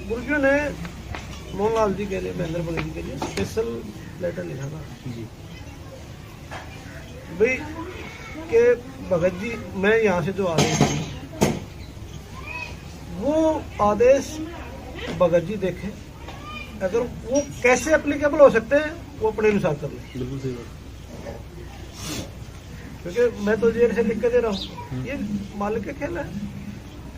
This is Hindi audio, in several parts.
गुरुजी ने मोहनलाल जी के लिए, महेंद्र भगत जी के लिए स्पेशल लेटर लिखा था जी भाई कि भगत जी, मैं यहाँ से जो आदेश दी वो आदेश भगत जी देखें, अगर वो कैसे एप्लीकेबल हो सकते हैं वो अपने अनुसार कर लें। बिल्कुल सही बात। क्योंकि मैं तो जेल से लिख के दे रहा हूँ, ये मालिक का खेल है।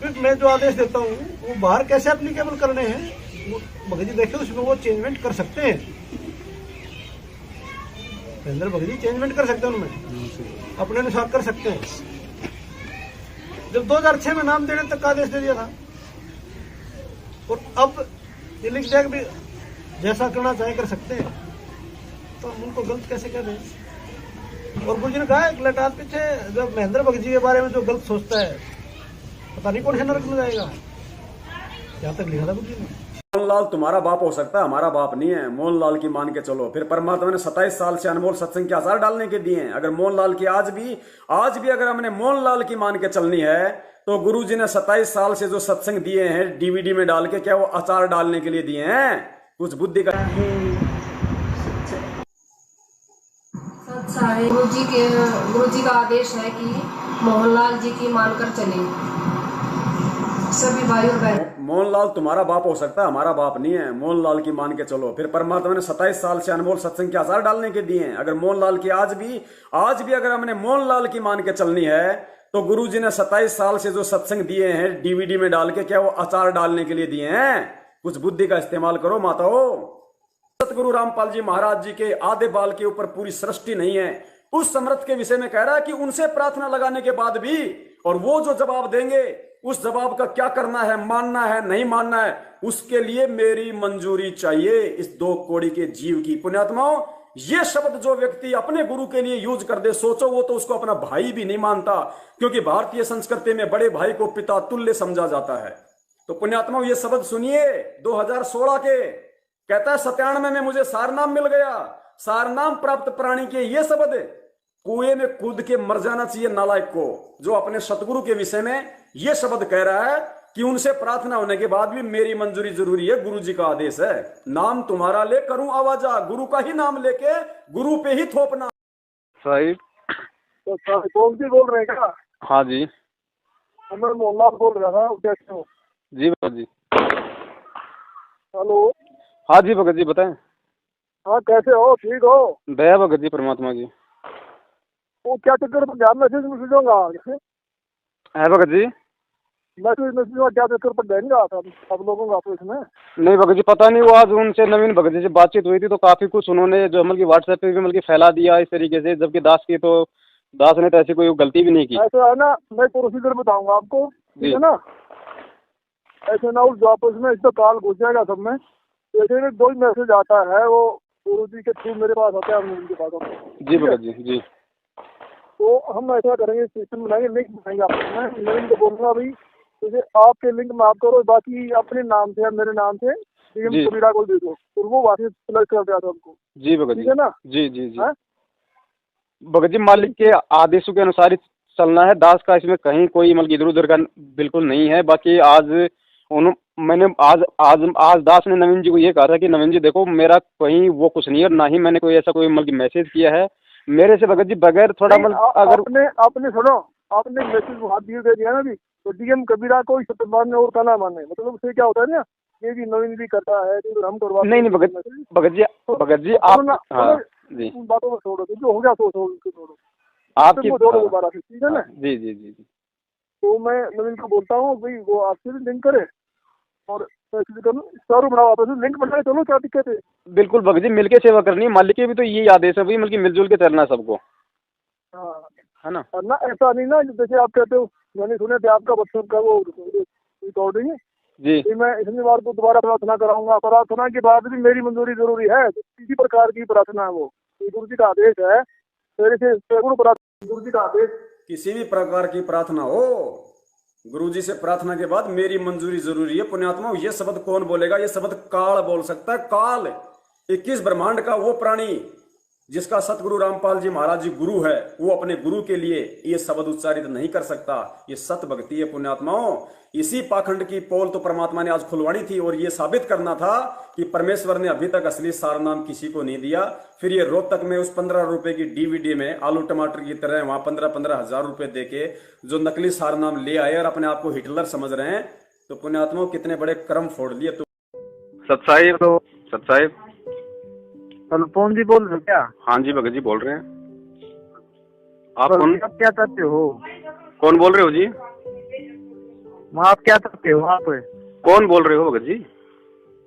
क्योंकि मैं जो आदेश देता हूँ वो बाहर कैसे एप्लीकेबल करने हैं वो भगत जी देखे, उसमें वो चेंजमेंट कर सकते हैं। महेंद्र भगत जी चेंजमेंट कर सकते हैं, उनमें अपने अनुसार कर सकते हैं। जब 2006 में नाम देने तक का आदेश दे दिया था और अब ये लिख दिया कि भी जैसा करना चाहे कर सकते हैं, तो हम उनको गलत कैसे कह रहे हैं। और गुरुजी ने कहा एक लटात पीछे जब महेंद्र भगत जी के बारे में जो गलत सोचता है पता नहीं कौन से नरक में जाएगा, यहाँ तक लिखा था गुरुजी ने। मोहनलाल तुम्हारा बाप हो सकता है, हमारा बाप नहीं है। मोहनलाल की मान के चलो। फिर परमात्मा ने 27 साल से अनमोल सत्संग के आसार डालने के दिए हैं। अगर मोहनलाल की आज भी अगर हमने मोहनलाल की मान के चलनी है तो गुरुजी ने 27 साल से जो सत्संग दिए हैं डीवीडी में डाल के, क्या वो अचार डालने के लिए दिए हैं? कुछ बुद्धि का सच्चाई। गुरुजी का आदेश है कि मोहनलाल जी की मानकर चले सभी भाई और बहन। मोहनलाल तुम्हारा बाप हो सकता है, हमारा बाप नहीं है। मोहनलाल की मान के चलो। फिर परमात्मा ने 27 साल से अनमोल सत्संग के आसार डालने के दिए हैं। अगर मोहनलाल की आज भी अगर हमने मोहनलाल की मान के चलनी है तो गुरुजी ने 27 साल से जो सत्संग दिए हैं डीवीडी में डाल के, क्या वो अचार डालने के लिए दिए हैं? कुछ बुद्धि का इस्तेमाल करो माताओं। सतगुरु रामपाल जी महाराज जी के आधे बाल के ऊपर पूरी सृष्टि नहीं है। उस समर्थ के विषय में कह रहा है कि उनसे प्रार्थना लगाने के बाद भी, और वो जो जवाब देंगे उस जवाब का क्या करना है, मानना है नहीं मानना है, उसके लिए मेरी मंजूरी चाहिए इस 2 कौड़ी के जीव की। पुण्यात्माओं, ये शब्द जो व्यक्ति अपने गुरु के लिए यूज कर दे, सोचो वो तो उसको अपना भाई भी नहीं मानता, क्योंकि भारतीय संस्कृति में बड़े भाई को पिता तुल्य समझा जाता है। तो पुण्यात्माओं, ये शब्द सुनिए 2016 के। कहता है 97 में मुझे सारनाम मिल गया। सारनाम प्राप्त प्राणी के ये शब्द, कुएं में कूद के मर जाना चाहिए नालायक को, जो अपने सतगुरु के विषय में ये शब्द कह रहा है कि उनसे प्रार्थना होने के बाद भी मेरी मंजूरी जरूरी है। गुरु जी का आदेश है, नाम तुम्हारा ले करूं आवाजा, गुरु का ही नाम लेके गुरु पे ही थोपना। साहिब तो कौन सी बोल रहे हैं क्या? हाँ जी। मैं मोहनलाल बोल रहा था, कैसे हो? जी भगत जी। हेलो। हाँ जी भगत जी बताएं। हाँ कैसे हो? ठीक हो? दया भगत जी परमात्मा की। वो क्या चक्कर पर ध्यान मैसेज होगा है भगत जी? मैसेज क्या चक्कर पर देंगे सब लोगों का आपस में? नहीं भगत जी पता नहीं, वो आज उनसे नवीन भगत जी से बातचीत हुई थी तो काफी कुछ उन्होंने जो मतलब व्हाट्सएप पे भी मतलब फैला दिया इस तरीके से, जबकि दास ने तो ऐसी कोई गलती भी नहीं की। ऐसा है ना, मैं प्रोसीजर बताऊंगा आपको, ठीक है ना? ऐसे ना उस आपस में इसका काल घुस जाएगा सब में। जैसे कोई मैसेज आता है वो गुरु जी के थ्रू मेरे पास आता है, हम उनके पास आते हैं। जी भगत जी जी। तो हम ऐसा करेंगे, सिस्टम बनाएंगे, लिंक बनाएंगे आपस में। लिंक को बोलूंगा भाई जैसे आपके लिंक में आप करो, बाकी अपने नाम से मेरे नाम से डीएम कबीरा को दे दो और वो वापस सिलेक्ट कर दिया था हमको। जी भगत जी, ठीक है ना? जी जी जी। भगत जी मालिक के आदेशों के अनुसार ही चलना है। दास का इसमें कहीं कोई मतलब इधर उधर का बिल्कुल नहीं है। बाकी आज दास ने नवीन जी को ये कहा था कि नवीन जी देखो मेरा कहीं वो कुछ नहीं है, ना ही मैंने कोई ऐसा कोई मतलब मैसेज किया है मेरे से भगत जी बगैर थोड़ा मतलब अगर आपने सुनो, आपने मैसेज हाथ दे दिया ना भी, तो डीएम कबीरा को सत्य मानने और का ना मानने, मतलब उससे क्या होता है ना, ये भी नवीन भी करता है तो हम करवा नहीं भगत जी आप जी उन बातों को छोड़ो, जो हो गया तो छोड़ो, आपकी छोड़ो दोबारा से, ठीक है ना? जी जी जी जी। तो मैं नवीन को बोलता हूँ भाई वो आपसे भी लिंक करे और सर बनाओ, आपस में लिंक बनाए, चलो क्या दिक्कत है? बिल्कुल भगत जी मिलके सेवा करनी है। मालिक के भी तो यही आदेश है भाई, मतलब मिलजुल के चलना है सबको, हाँ है ना? और ना ऐसा नहीं ना जैसे आप कहते हो, मैंने सुने थे आपका बच्चों का वो रिकॉर्डिंग जी। मैं इतनी बार को दोबारा प्रार्थना कराऊंगा, प्रार्थना के बाद भी मेरी मंजूरी जरूरी है। किसी प्रकार की प्रार्थना है वो गुरु जी का आदेश है, मेरे से गुरु जी का आदेश। किसी भी प्रकार की प्रार्थना हो, गुरुजी से प्रार्थना के बाद मेरी मंजूरी जरूरी है। पुण्यात्मा, ये शब्द कौन बोलेगा? ये शब्द काल बोल सकता है। काल 21 ब्रह्मांड का वो प्राणी जिसका सतगुरु रामपाल जी महाराज जी गुरु है, वो अपने गुरु के लिए ये शब्द उच्चारित नहीं कर सकता। ये सत भक्ति है पुण्यात्माओं। इसी पाखंड की पोल तो परमात्मा ने आज खुलवानी थी और ये साबित करना था कि परमेश्वर ने अभी तक असली सार नाम किसी को नहीं दिया। फिर ये रोहतक में उस 15 रुपए की डीवीडी में आलू टमाटर की तरह वहां 15-15 हजार रुपए देके जो नकली सार नाम ले आए और अपने आप को हिटलर समझ रहे हैं, तो पुण्यात्माओं कितने बड़े कर्म फोड़ लिए। तो सत साहिब हेलो, कौन जी बोल रहे हो क्या? हाँ जी भगत जी बोल रहे हैं। आप कौन? आप क्या चाहते हो? कौन बोल रहे हो जी? आप क्या चाहते हो? आप कौन बोल रहे हो भगत जी?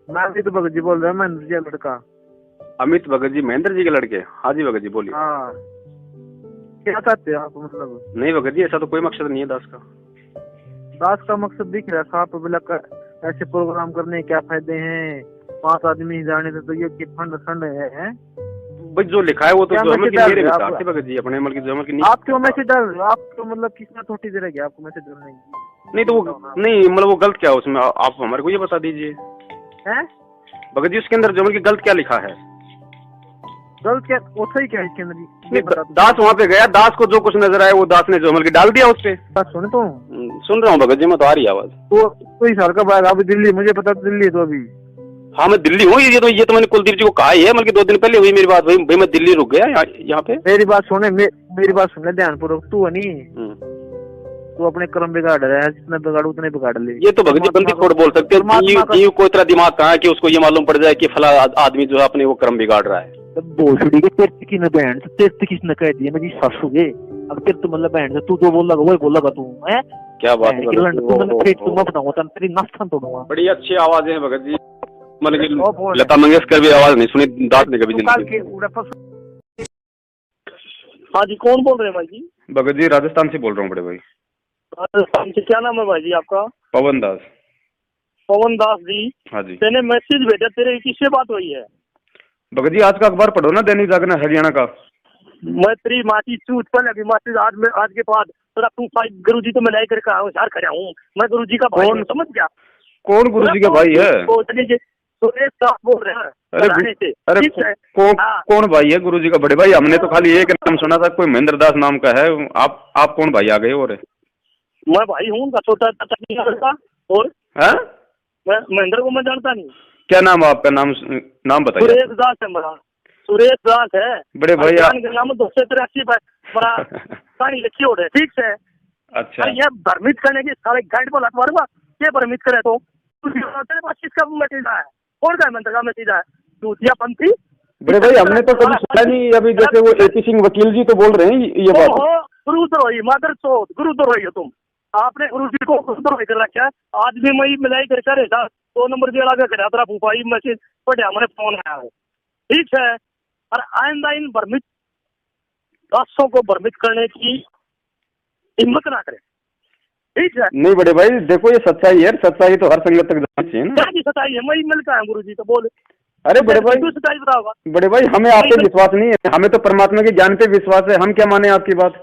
मैं अमित भगत जी बोल रहा हूँ, महेंद्र जी का लड़का। अमित भगत जी महेंद्र जी के लड़के? हाँ जी भगत जी बोलिए। हाँ, क्या चाहते हो आप? मतलब नहीं भगत जी, ऐसा तो कोई मकसद नहीं है दास का। दास का मकसद दिख रहा है साहब। बोला ऐसे प्रोग्राम करने के क्या फायदे हैं? 5 आदमी जाने थे तो ये फंड फंड है। भाई जो लिखा है वो तो क्या जो अमल की मैसेज मेरे डाल रहे विचार थे भगत जी, अपने अमल की जो अमल की नहीं। आप क्यों मैसेज डाल रहे हो? आपको मतलब किसने थोटी दे रही है आपको मैसेज डालने की? नहीं तो वो नहीं, मतलब वो गलत क्या है उसमें, आप हमारे को ये बता दीजिए हैं भगत जी। उसके अंदर जो अमल की गलत क्या लिखा है? गलत क्या? वो सही क्या है इसके अंदर? नहीं, दास वहाँ पे गया, दास को जो कुछ नजर आया वो दास ने जो अमल की डाल दिया उस पे। बात सुने तो सुन रहा हूँ भगत जी, मैं तो आ रही आवाज। तो कोई साल का बाद अभी दिल्ली, मुझे पता दिल्ली तो अभी। हाँ मैं दिल्ली हूँ। ये तो मैंने कुलदीप जी को कहा ही है, मतलब 2 दिन पहले हुई मेरी बात। भाई मैं दिल्ली रुक गया यहाँ पे। मेरी बात सुने, मेरी बात सुन ले ध्यानपूर्वक। तू है नहीं, तू अपने कर्म बिगाड़ रहा है, जितना बिगाड़ उतने बिगाड़ ले। ये तो भगत जी बंदी छोड़ बोल सकते हैं। कोई तरह दिमाग कहाँ है कि उसको ये मालूम पड़ जाए कि फला आदमी जो है अपने वो कर्म बिगाड़ रहा है। भोसड़ी के तेरे की न बहन तेरे किसने कह दिया मेरी सासू के? अब तेरे तो मतलब बहन तू जो बोल लगा वही बोल लगा तू है। क्या बात है? तेरी नाश्ता तोड़ूंगा। बड़ी अच्छी आवाज है भगत जी, मतलब लता मंगेशकर भी आवाज नहीं सुनी दास ने कभी जिंदगी। हाँ जी, कौन बोल रहे हैं भाई जी? भगत जी राजस्थान से बोल रहा हूँ बड़े भाई। राजस्थान से? क्या नाम है भाई जी आपका? पवन दास। पवन दास जी। हाँ जी। तेने मैसेज भेजा, तेरे किससे बात हुई है? भगत जी आज का अखबार पढ़ो ना, दैनिक जागरण हरियाणा का। मैं तेरी माची चूत पर लगी मैसेज आज के बाद तेरा तू गुरु जी तो मैं लेकर के होशियार खड़ा हूँ। मैं गुरु जी का भाई हूँ, समझ गया? कौन गुरु जी का भाई है? सुरेश दास बोल रहे हैं। अरे कौन भाई है गुरु जी का? बड़े भाई हमने तो खाली एक नाम सुना था, कोई महेंद्र दास नाम का है। आप कौन भाई आ गए? और मैं भाई हूँ उनका छोटा चाचा। और मैं महेंद्र को मैं जानता नहीं। क्या नाम है आपका? नाम बताइए। सुरेश दास है मेरा। सुरेश दास है बड़े भाई। नाम 283 बड़ा कहानी लिखी हो रहे। ठीक है। अच्छा, ये भ्रमित करने की सारे गाइड पर लग मारूंगा। ये भ्रमित करे तो तेरे पास किसका मैसेज है? कौन का मंत्र का मैसेज है? दूतिया पंथी। बड़े भाई हमने तो कभी सुना नहीं। अभी जैसे वो AP सिंह वकील जी तो बोल रहे हैं ये बात। गुरुद्रोही मदर चौथ, गुरुद्रोही हो तुम। आपने गुरु जी को गुरुद्रोही कर रखा है। आज भी मैं मिलाई करके रहता 2 नंबर भी लगा कर तेरा फूफाई मैसेज पढ़ा, मैंने फोन आया है। ठीक है। और आइंदा इन भ्रमित दासों को भ्रमित करने की हिम्मत ना करे। ठीक है। नहीं बड़े भाई देखो ये सच्चाई है, सच्चाई तो हर संगत तक जानी चाहिए ना। क्या की सच्चाई है? मैं मिलता है गुरु जी तो बोले। अरे बड़े भाई सच्चाई बताओगा? बड़े भाई हमें आप पे विश्वास नहीं है, हमें तो परमात्मा के ज्ञान पे विश्वास है। हम क्या माने आपकी बात?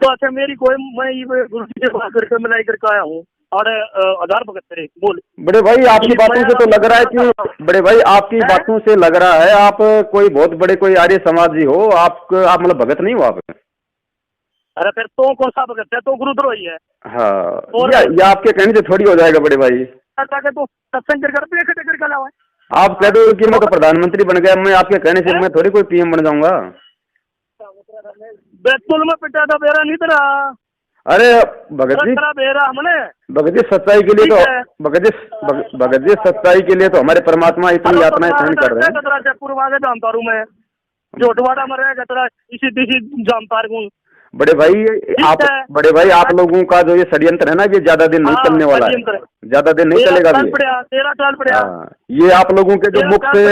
तो अच्छा मेरी कोई मैं गुरु जी से बात करके मिलाई करके आया हूँ और आधार भगत करे बोल। बड़े भाई आपकी बातों से तो लग रहा है कि बड़े भाई आपकी बातों से लग रहा है आप कोई बहुत बड़े कोई आर्य समाजी हो। आप मतलब भगत नहीं हो आप? अरे फिर तो कौन सा भगत है? तो गुरुद्रोही है। हाँ ये आपके कहने से थोड़ी हो जाएगा बड़े भाई। तो सत्संग करके लाओ। आप कह दो कि मैं तो प्रधानमंत्री बन गया, मैं आपके कहने से मैं थोड़ी कोई PM बन जाऊंगा। बैतूल में पिटा था बेरा नहीं तेरा। अरे भगत जी बेरा हमने भगत जी सच्चाई के लिए तो भगत जी सच्चाई के लिए तो हमारे परमात्मा इतनी यातनाएं सहन कर रहे हैं। पूर्व जानता हूँ मैं जोटवाड़ा में रहेगा तेरा इसी जानता हूँ। बड़े भाई आप लोगों का जो ये षड्यंत्र है ना ये ज्यादा दिन नहीं चलने वाला है, ज्यादा दिन नहीं चलेगा ये आप लोगों के जो मुख से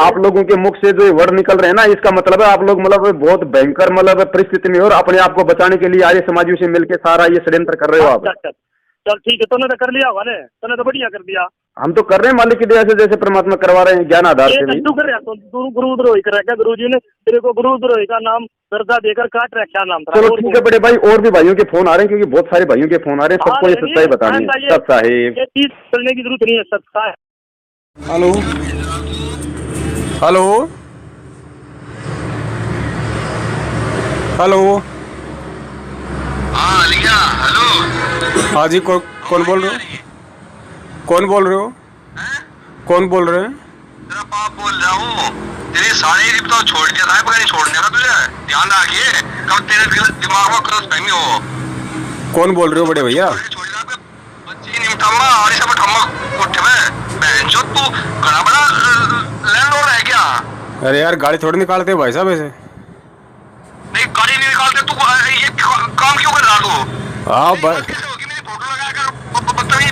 आप लोगों के मुख से जो वर्ड निकल रहे हैं ना इसका मतलब है आप लोग मतलब बहुत भयंकर मतलब परिस्थिति में और अपने आप को बचाने के लिए आर्य समाजियों से मिलकर सारा ये षड्यंत्र कर रहे हो आप। चल ठीक है, तूने तो कर लिया होगा ने, तूने तो बढ़िया कर दिया। हम तो कर रहे हैं मालिक की दया से जैसे परमात्मा करवा रहे हैं ज्ञान आधार से। तू कर रहा तो गुरुद्रोही कर रखा, गुरु जी ने तेरे को गुरुद्रोही का नाम दर्जा देकर काट रखा नाम। चलो ठीक है बड़े भाई, और भी भाइयों के फोन आ रहे हैं क्योंकि बहुत सारे भाइयों के फोन आ रहे हैं, सबको ये सच्चाई बतानी है। सत साहिब ये चीज करने की जरूरत नहीं है। सत साहिब हेलो हेलो हेलो। हाँ लिया। हेलो। हाँ जी, कौन बोल रहे हो? कौन बोल रहे हो? कौन बोल रहे हैं? तेरा बाप बोल रहा हूँ। तेरे सारे रिप तो छोड़ दिया था, नहीं छोड़ने का तुझे। ध्यान रखिए कब तेरे दिमाग में क्रॉस फहमी हो। कौन बोल रहे हो बड़े भैया? बच्ची निमठम्मा और सब ठम्मा उठ में बहन जो तू घना बड़ा लैंडलॉर्ड है क्या? अरे यार गाड़ी थोड़ी निकालते हो भाई साहब ऐसे। नहीं गाड़ी नहीं निकालते तू, ये काम क्यों कर रहा तू? हाँ भाई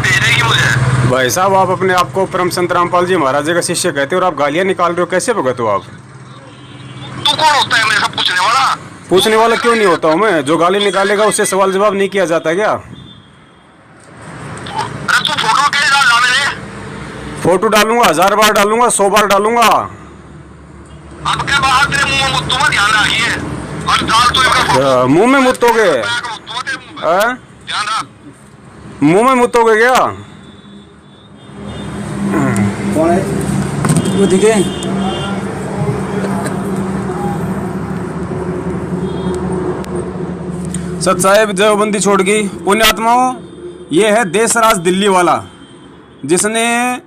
भेजेगी मुझे। भाई साहब, आप अपने आप को परम संत रामपाल जी महाराज जी का शिष्य कहते हो और आप गालियां निकाल रहे हो, कैसे भगत हो आप? तू कौन होता है मेरे से पूछने वाला? पूछने वाला क्यों नहीं होता हूँ मैं? जो गाली निकालेगा उससे सवाल जवाब नहीं किया जाता क्या? अरे तू फोटो कैसे डाल रहा मेरे? फोटो डालूंगा, 1000 बार डालूंगा, 100 बार डालूंगा। अब क्या बाहर तेरे मुंह में मुद्दों में ध्यान रखिए और डाल तो मुंह में मुत्तोगे? ध्यान रख। मुंह में मुत्तोगे क्या? कौन है वो दिखे? सत साहेब देवबंदी छोड़ गई पुण्यात्माओं। ये है देशराज दिल्ली वाला, जिसने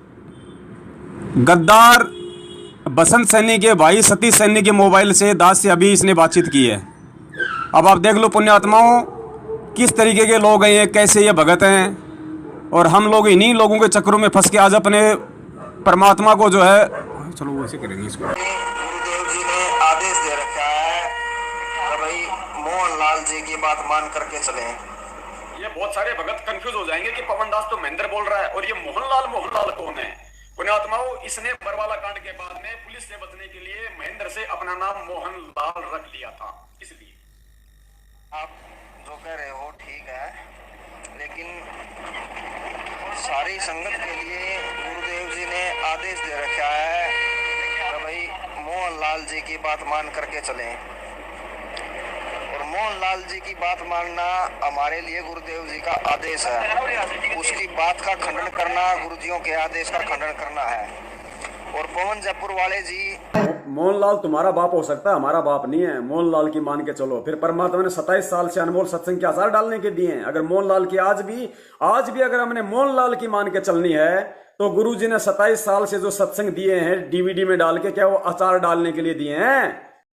गद्दार बसंत सैनी के भाई सतीश सैनी के मोबाइल से दास से अभी इसने बातचीत की है। अब आप देख लो पुण्यात्माओं, किस तरीके के लोग हैं ये, कैसे ये भगत हैं। और हम लोग इन्हीं लोगों के चक्करों में फंस के आज अपने परमात्मा को जो है, चलो वैसे करेंगे इसको। गुरुदेव जी ने आदेश दे रखा है कि भाई मोहनलाल जी की बात मान करके चलें। ये बहुत सारे भगत कंफ्यूज हो जाएंगे कि पवन दास तो महेंद्र बोल रहा है और ये मोहनलाल कौन है। पुण्यात्माओं, इसने बरवाला कांड के बाद में पुलिस से बचने के लिए महेंद्र से अपना नाम मोहनलाल रख लिया था। इसलिए आप जो कह रहे हो ठीक है, लेकिन सारी संगत के लिए गुरुदेव जी ने आदेश दे रखा है कि भाई मोहनलाल जी की बात मान करके चलें। और मोहनलाल जी की बात मानना हमारे लिए गुरुदेव जी का आदेश है। उसकी बात का खंडन करना गुरुजियों के आदेश का खंडन करना है। और पवन जयपुर वाले जी, मोहनलाल तुम्हारा बाप हो सकता है, हमारा बाप नहीं है। मोहनलाल की मान के चलो। फिर परमात्मा ने 27 साल से अनमोल सत्संग के आसार डालने के दिए हैं। अगर मोहनलाल की आज भी अगर हमने मोहनलाल की मान के चलनी है तो गुरुजी ने 27 साल से जो सत्संग दिए हैं डीवीडी में डाल के, क्या वो आचार डालने के लिए दिए हैं?